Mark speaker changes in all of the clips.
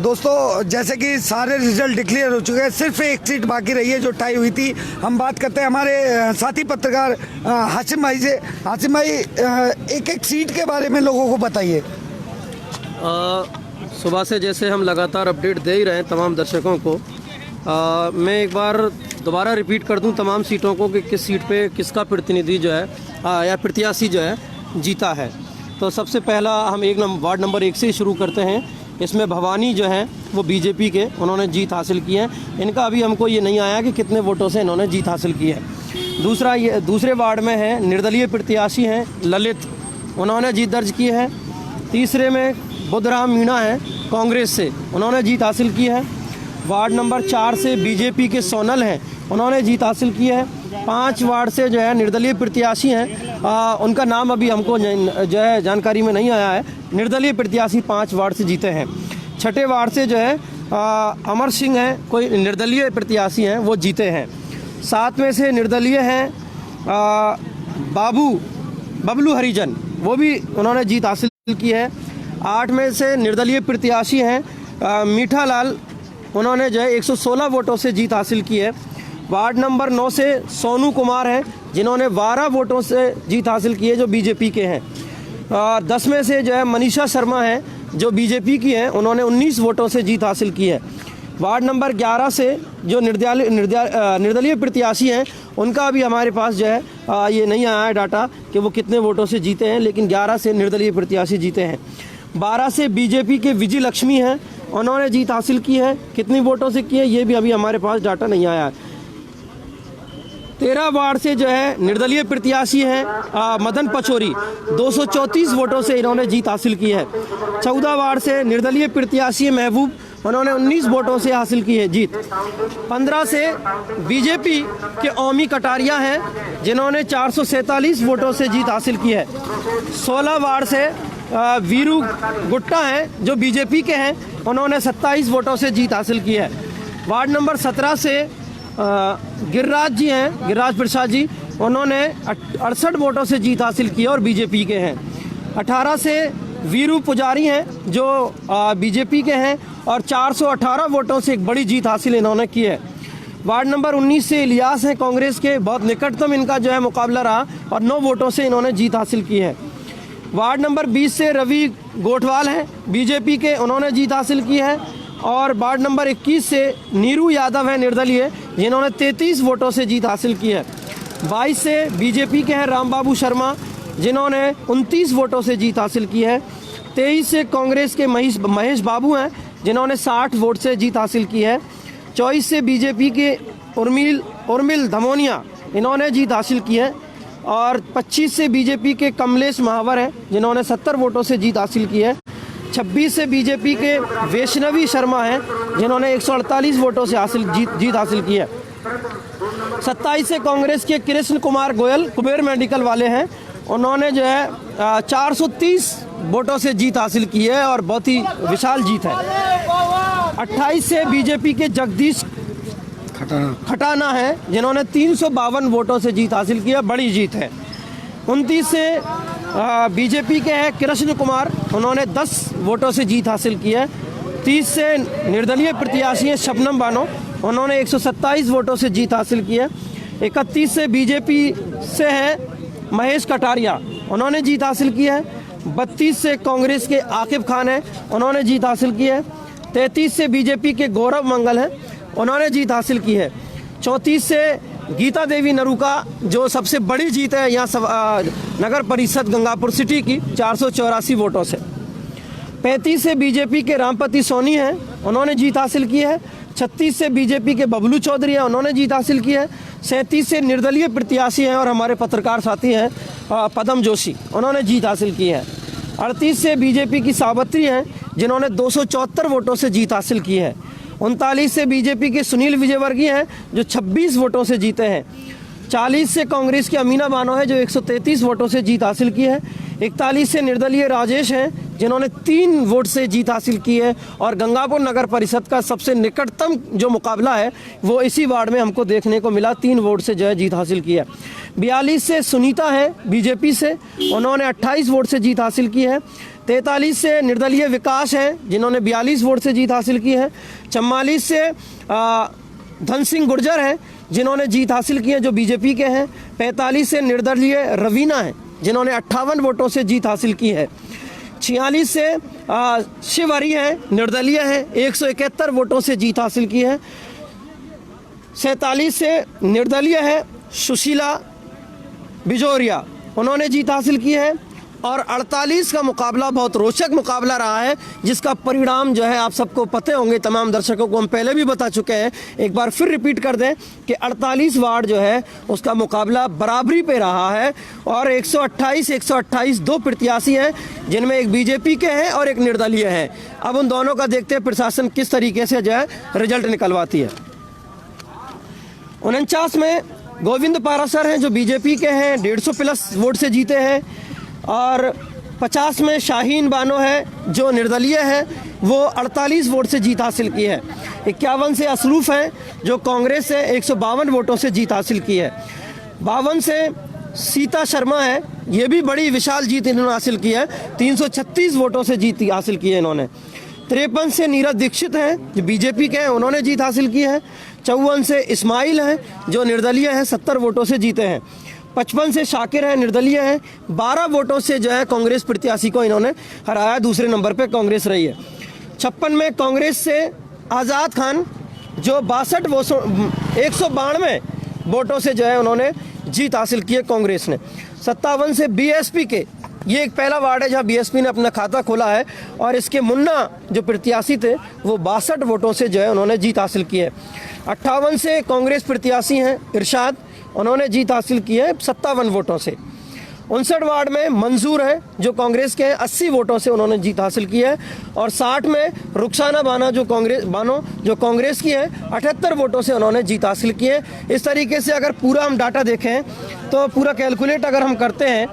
Speaker 1: दोस्तों, जैसे कि सारे रिजल्ट डिक्लेयर हो चुके हैं, सिर्फ एक सीट बाकी रही है जो टाई हुई थी। हम बात करते हैं हमारे साथी पत्रकार हाशिम भाई से। हाशिम भाई, एक एक सीट के बारे में लोगों को बताइए।
Speaker 2: सुबह से जैसे हम लगातार अपडेट दे ही रहे हैं तमाम दर्शकों को, मैं एक बार दोबारा रिपीट कर दूं तमाम सीटों को कि किस सीट पे किसका प्रतिनिधि जो है या प्रत्याशी जो है जीता है। तो सबसे पहला हम वार्ड नंबर 1 से ही शुरू करते हैं। इसमें भवानी जो है वो बीजेपी के उन्होंने जीत हासिल की है। इनका अभी हमको ये नहीं आया कि कितने वोटों से इन्होंने जीत हासिल की है। दूसरे वार्ड में है निर्दलीय प्रत्याशी हैं ललित, उन्होंने जीत दर्ज की है। तीसरे में बुद्धराम मीणा है कांग्रेस से, उन्होंने जीत हासिल की है। वार्ड नंबर 4 से बीजेपी के सोनल हैं, उन्होंने जीत हासिल की है। 5 वार्ड से जो है निर्दलीय प्रत्याशी हैं, उनका नाम अभी हमको जो है जानकारी में नहीं आया है। निर्दलीय प्रत्याशी 5 वार्ड से जीते हैं। 6ठे वार्ड से जो है अमर सिंह हैं, कोई निर्दलीय प्रत्याशी हैं, वो जीते हैं। 7 में से निर्दलीय हैं बबलू हरिजन, वो भी उन्होंने जीत हासिल की है। 8 में से निर्दलीय प्रत्याशी हैं मीठा लाल, उन्होंने जो है 116 वोटों से जीत हासिल की है। वार्ड नंबर 9 से सोनू कुमार हैं, जिन्होंने 12 वोटों से जीत हासिल की है, जो बीजेपी के हैं। 10 में से जो है मनीषा शर्मा हैं, जो बीजेपी की हैं, उन्होंने 19 वोटों से जीत हासिल की है। वार्ड नंबर 11 से जो निर्दलीय प्रत्याशी हैं, उनका अभी हमारे पास जो है ये नहीं आया है डाटा कि वो कितने वोटों से जीते हैं, लेकिन 11 से निर्दलीय प्रत्याशी जीते हैं। 12 से बीजेपी के विजय लक्ष्मी हैं, उन्होंने जीत हासिल की है। कितनी वोटों से की है ये भी अभी हमारे पास डाटा नहीं आया है। 13 वार्ड से जो है निर्दलीय प्रत्याशी हैं मदन पचौरी, 234 वोटों से इन्होंने जीत हासिल की है। 14 वार्ड से निर्दलीय प्रत्याशी महबूब, उन्होंने 19 वोटों से हासिल की है जीत। 15 से बीजेपी के ओमी कटारिया हैं, जिन्होंने 447 वोटों से जीत हासिल की है। 16 वार्ड से वीरू गुट्टा हैं, जो बीजेपी के हैं, उन्होंने 27 वोटों से जीत हासिल की है। वार्ड नंबर 17 से गिरिराज जी हैं, गिरिराज प्रसाद जी, उन्होंने 68 वोटों से जीत हासिल की है और बीजेपी के हैं। 18 से वीरू पुजारी हैं, जो बीजेपी के हैं, और 418 वोटों से एक बड़ी जीत हासिल इन्होंने की है। वार्ड नंबर 19 से इलियास हैं, कांग्रेस के, बहुत निकटतम इनका जो है मुकाबला रहा और 9 वोटों से इन्होंने जीत हासिल की है। वार्ड नंबर 20 से रवि गोठवाल हैं, बीजेपी के, उन्होंने जीत हासिल की है। और वार्ड नंबर 21 से नीरू यादव हैं निर्दलीय, जिन्होंने 33 वोटों से जीत हासिल की है। 22 से बीजेपी के हैं रामबाबू शर्मा, जिन्होंने 29 वोटों से जीत हासिल की है। 23 से कांग्रेस के महेश बाबू हैं, जिन्होंने 60 वोट से जीत हासिल की है। 24 से बीजेपी के उर्मिल धमोनिया, इन्होंने जीत हासिल की है। और 25 से बीजेपी के कमलेश महावर हैं, जिन्होंने 70 वोटों से जीत हासिल की है। 26 से बीजेपी के वैष्णवी शर्मा हैं, जिन्होंने 148 वोटों से जीत हासिल की है। 27 से कांग्रेस के कृष्ण कुमार गोयल, कुबेर मेडिकल वाले हैं, उन्होंने जो है 430 वोटों से जीत हासिल की है और बहुत ही विशाल जीत है। 28 से बीजेपी के जगदीश खटाना है, जिन्होंने 352 वोटों से जीत हासिल की है, बड़ी जीत है। 29 से बीजेपी के हैं कृष्ण कुमार, उन्होंने 10 वोटों से जीत हासिल की है। 30 से निर्दलीय प्रत्याशी हैं शबनम बानो, उन्होंने 127 वोटों से जीत हासिल की है। 31 से बीजेपी से है महेश कटारिया, उन्होंने जीत हासिल की है। 32 से कांग्रेस के आकिब खान हैं, उन्होंने जीत हासिल की है। 33 से बीजेपी के गौरव मंगल हैं, उन्होंने जीत हासिल की है। 34 से गीता देवी नरूका, जो सबसे बड़ी जीत है यहाँ नगर परिषद गंगापुर सिटी की, 484 वोटों से। 35 से बीजेपी के रामपति सोनी हैं, उन्होंने जीत हासिल की है। 36 से बीजेपी के बबलू चौधरी हैं, उन्होंने जीत हासिल की है। 37 से निर्दलीय प्रत्याशी हैं और हमारे पत्रकार साथी हैं पदम जोशी, उन्होंने जीत हासिल की है। 38 से बीजेपी की सावित्री हैं, जिन्होंने 274 वोटों से जीत हासिल की है। 39 से बीजेपी के सुनील विजयवर्गीय हैं, जो 26 वोटों से जीते हैं। 40 से कांग्रेस की अमीना बानो है, जो 133 वोटों से जीत हासिल की है। 41 से निर्दलीय राजेश हैं, जिन्होंने 3 वोट से जीत हासिल की है और गंगापुर नगर परिषद का सबसे निकटतम जो मुकाबला है वो इसी वार्ड में हमको देखने को मिला, 3 वोट से जो है जीत हासिल की है। 42 से सुनीता है बीजेपी से, उन्होंने 28 वोट से जीत हासिल की है। 43 से निर्दलीय विकास हैं जिन्होंने 42 वोट से जीत हासिल की है। 44 से धन सिंह गुर्जर हैं जिन्होंने जीत हासिल की है जो बीजेपी के हैं। 45 से निर्दलीय रवीना हैं जिन्होंने 58 वोटों से जीत हासिल की है। 46 से शिव हरी हैं, निर्दलीय हैं, 171 वोटों से जीत हासिल की है। 47 से निर्दलीय है सुशीला बिजोरिया, उन्होंने जीत हासिल की है। और 48 का मुकाबला बहुत रोचक मुकाबला रहा है जिसका परिणाम जो है आप सबको पते होंगे, तमाम दर्शकों को हम पहले भी बता चुके हैं। एक बार फिर रिपीट कर दें कि 48 वार्ड जो है उसका मुकाबला बराबरी पे रहा है और 128 दो प्रत्याशी हैं जिनमें एक बीजेपी के हैं और एक निर्दलीय है। अब उन दोनों का देखते हैं प्रशासन किस तरीके से जो है रिजल्ट निकलवाती है। 49 में गोविंद पारासर हैं जो बीजेपी के हैं, 150 प्लस वोट से जीते हैं। और 50 में शाहीन बानो है जो निर्दलीय है, वो 48 वोट से जीत हासिल की है। 51 से असरूफ हैं जो कांग्रेस से 152 वोटों से जीत हासिल की है। 52 से सीता शर्मा है, ये भी बड़ी विशाल जीत इन्होंने हासिल की है, 336 वोटों से जीत हासिल की है इन्होंने। 53 से नीरज दीक्षित हैं जो बीजेपी के हैं, उन्होंने जीत हासिल की है। 54 से इस्माइल हैं जो निर्दलीय हैं, 70 वोटों से जीते हैं। 55 से शाकिर हैं, निर्दलीय हैं, 12 वोटों से जो है कांग्रेस प्रत्याशी को इन्होंने हराया। दूसरे नंबर पे कांग्रेस रही है। 56 में कांग्रेस से आज़ाद खान जो 192 वोटों से जो है उन्होंने जीत हासिल की है कांग्रेस ने। 57 से बीएसपी के, ये एक पहला वार्ड है जहां बीएसपी ने अपना खाता खोला है और इसके मुन्ना जो प्रत्याशी थे वो 62 वोटों से जो है उन्होंने जीत हासिल की है। 58 से कांग्रेस प्रत्याशी हैं इरशाद, उन्होंने जीत हासिल की है 57 वोटों से। 59 वार्ड में मंजूर है जो कांग्रेस के हैं, 80 वोटों से उन्होंने जीत हासिल की है। और 60 में रुखसाना बानो जो कांग्रेस की है, 78 वोटों से उन्होंने जीत हासिल की है। इस तरीके से अगर पूरा हम डाटा देखें तो पूरा कैलकुलेट अगर हम करते हैं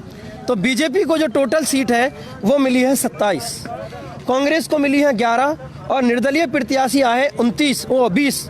Speaker 2: तो बीजेपी को जो टोटल सीट है वो मिली है 27, कांग्रेस को मिली है 11 और निर्दलीय प्रत्याशी आए 20।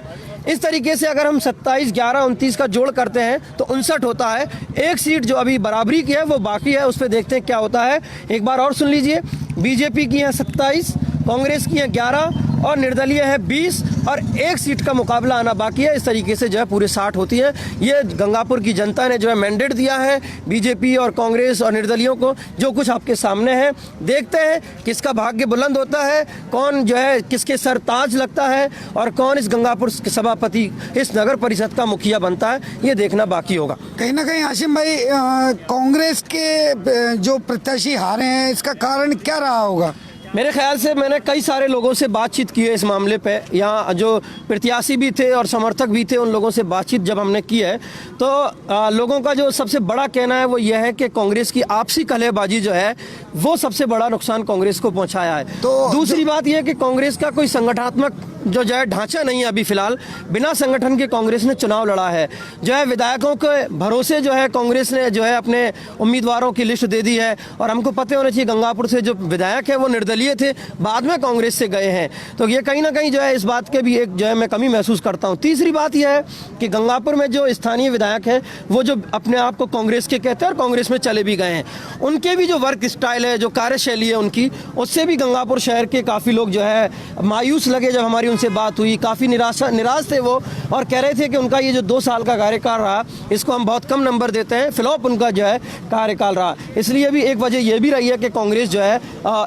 Speaker 2: इस तरीके से अगर हम 27, 11, 29 का जोड़ करते हैं तो 59 होता है। एक सीट जो अभी बराबरी की है वो बाकी है, उस पर देखते हैं क्या होता है। एक बार और सुन लीजिए, बीजेपी की है 27, कांग्रेस की है 11 और निर्दलीय है 20 और एक सीट का मुकाबला आना बाकी है। इस तरीके से जो है पूरे 60 होती है। ये गंगापुर की जनता ने जो है मैंडेट दिया है बीजेपी और कांग्रेस और निर्दलियों को, जो कुछ आपके सामने है। देखते हैं किसका भाग्य बुलंद होता है, कौन जो है किसके सर ताज लगता है और कौन इस गंगापुर सभापति, इस नगर परिषद का मुखिया बनता है, ये देखना बाकी होगा।
Speaker 1: कहीं ना कहीं हाशिम भाई कांग्रेस के जो प्रत्याशी हारे हैं इसका कारण क्या रहा होगा?
Speaker 2: मेरे ख्याल से मैंने कई सारे लोगों से बातचीत की है इस मामले पे, यहाँ जो प्रत्याशी भी थे और समर्थक भी थे उन लोगों से बातचीत जब हमने की है तो लोगों का जो सबसे बड़ा कहना है वो यह है कि कांग्रेस की आपसी कलहबाजी जो है वो सबसे बड़ा नुकसान कांग्रेस को पहुंचाया है। तो दूसरी बात यह है कि कांग्रेस का कोई संगठनात्मक जो है ढांचा नहीं है अभी फिलहाल। बिना संगठन के कांग्रेस ने चुनाव लड़ा है, जो है विधायकों के भरोसे जो है कांग्रेस ने जो है अपने उम्मीदवारों की लिस्ट दे दी है। और हमको पता होना चाहिए गंगापुर से जो विधायक है वो निर्दलीय थे, बाद में कांग्रेस से गए हैं, तो ये कहीं ना कहीं जो है इस बात के भी एक जो है मैं कमी महसूस करता हूँ। तीसरी बात यह है कि गंगापुर में जो स्थानीय विधायक हैं वो जो अपने आप को कांग्रेस के कहते हैं और कांग्रेस में चले भी गए हैं, उनके भी जो वर्क स्टाइल है, जो कार्यशैली है उनकी, उससे भी गंगापुर शहर के काफ़ी लोग जो है मायूस लगे। जब हमारी उनसे बात हुई काफ़ी निराश थे वो और कह रहे थे कि उनका ये जो 2 साल का कार्यकाल रहा इसको हम बहुत कम नंबर देते हैं, फ्लॉप उनका जो है कार्यकाल रहा। इसलिए भी एक वजह ये भी रही है कि कांग्रेस जो है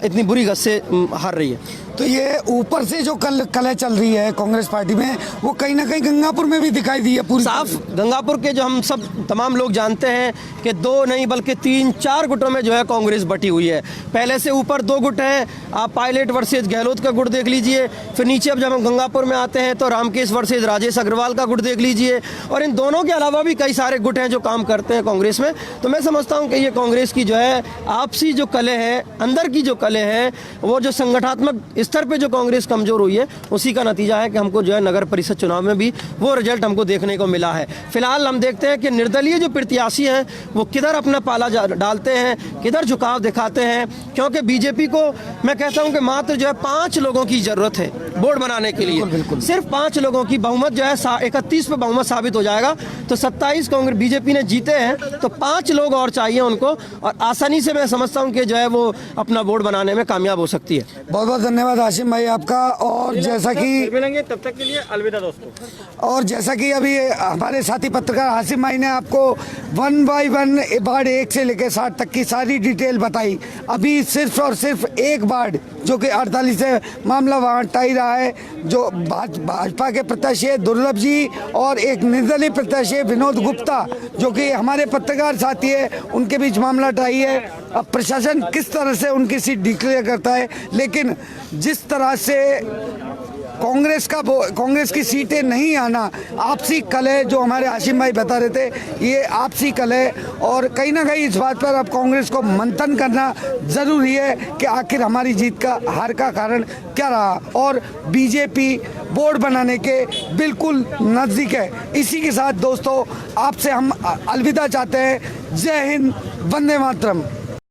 Speaker 2: इतनी बुरी गत से हार रही है।
Speaker 1: तो ये ऊपर से जो कलह चल रही है कांग्रेस पार्टी में वो कहीं ना कहीं गंगापुर में भी दिखाई दी है पूरी
Speaker 2: साफ। गंगापुर के जो हम सब तमाम लोग जानते हैं कि 2 नहीं बल्कि 3-4 गुटों में जो है कांग्रेस बटी हुई है। पहले से ऊपर 2 गुट हैं, आप पायलट वर्सेज गहलोत का गुट देख लीजिए, फिर नीचे अब जब हम गंगापुर में आते हैं तो रामकेश वर्सेज राजेश अग्रवाल का गुट देख लीजिए, और इन दोनों के अलावा भी कई सारे गुट हैं जो काम करते हैं कांग्रेस में। तो मैं समझता हूँ कि ये कांग्रेस की जो है आपसी जो कलह है, अंदर की जो कलह है, वो जो संगठनात्मक स्तर पे जो कांग्रेस कमजोर हुई है उसी का नतीजा है कि हमको जो है नगर परिषद चुनाव में भी वो रिजल्ट हमको देखने को मिला है। फिलहाल हम देखते हैं कि निर्दलीय जो प्रत्याशी हैं वो किधर अपना पाला डालते हैं, किधर झुकाव दिखाते हैं, क्योंकि बीजेपी को मैं कहता हूं कि मात्र जो है 5 लोगों की जरूरत है बोर्ड बनाने के लिए। सिर्फ 5 लोगों की बहुमत जो है 31 पे बहुमत साबित हो जाएगा। तो 27 कांग्रेस बीजेपी ने जीते हैं तो 5 लोग और चाहिए उनको, और आसानी से मैं समझता हूं कि जो है वो अपना बोर्ड बनाने में कामयाब हो सकती है।
Speaker 1: बहुत बहुत धन्यवाद हाशिम भाई आपका। और जैसा कि
Speaker 3: मिलेंगे तब तक के लिए अलविदा दोस्तों।
Speaker 1: और जैसा कि अभी हमारे साथी पत्रकार हाशिम भाई ने आपको 1 बाय 1 वार्ड 1 से लेकर 60 तक की सारी डिटेल बताई। अभी सिर्फ और सिर्फ एक वार्ड जो कि 48 से मामला वहाँ टाई रहा है, जो भाजपा के प्रत्याशी दुर्लभ जी और एक निर्दलीय प्रत्याशी विनोद गुप्ता जो कि हमारे पत्रकार साथी है, उनके बीच मामला टाई है। अब प्रशासन किस तरह से उनकी सीट डिक्लेयर करता है, लेकिन जिस तरह से कांग्रेस की सीटें नहीं आना आपसी कलह जो हमारे हाशिम भाई बता रहे थे, ये आपसी कलह, और कहीं ना कहीं इस बात पर अब कांग्रेस को मंथन करना ज़रूरी है कि आखिर हमारी जीत का हार का कारण क्या रहा। और बीजेपी बोर्ड बनाने के बिल्कुल नज़दीक है। इसी के साथ दोस्तों आपसे हम अलविदा चाहते हैं। जय हिंद, वंदे मातरम।